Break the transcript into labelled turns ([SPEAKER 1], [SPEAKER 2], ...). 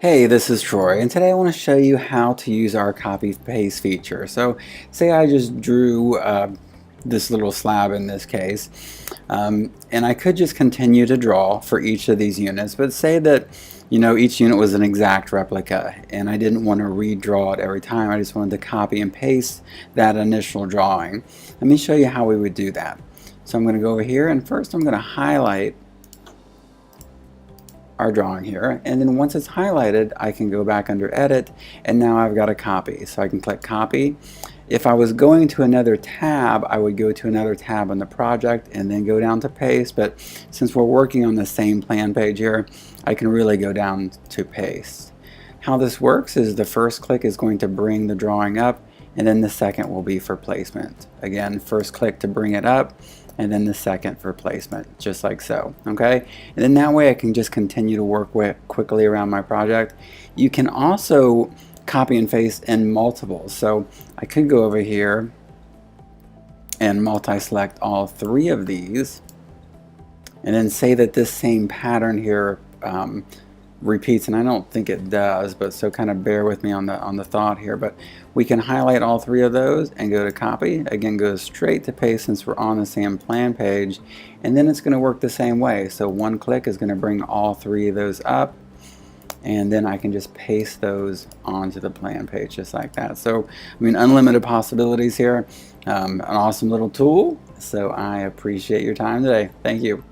[SPEAKER 1] Hey, this is Troy, and today I want to show you how to use our copy paste feature. So, say I just drew this little slab in this case, and I could just continue to draw for each of these units, but say that each unit was an exact replica, and I didn't want to redraw it every time. I just wanted to copy and paste that initial drawing. Let me show you how we would do that. So I'm going to go over here, and first I'm going to highlight our drawing here, and then once it's highlighted I can go back under edit, and now I've got a copy, so I can click copy. If I was going to another tab, I would go to another tab on the project and then go down to paste, but since we're working on the same plan page here, I can really go down to paste. How this works is the first click is going to bring the drawing up, and then the second will be for placement. Again, first click to bring it up, and then the second for placement, just like so. Okay, and then that way I can just continue to work quickly around my project. You can also copy and paste in multiples, so I could go over here and multi-select all three of these, and then say that this same pattern here repeats, and I don't think it does, but so kind of bear with me on the thought here. But we can highlight all three of those and go to copy. Again, go straight to paste since we're on the same plan page, and then it's going to work the same way. So one click is going to bring all three of those up, and then I can just paste those onto the plan page just like that. So I mean, unlimited possibilities here. An awesome little tool. So I appreciate your time today. Thank you.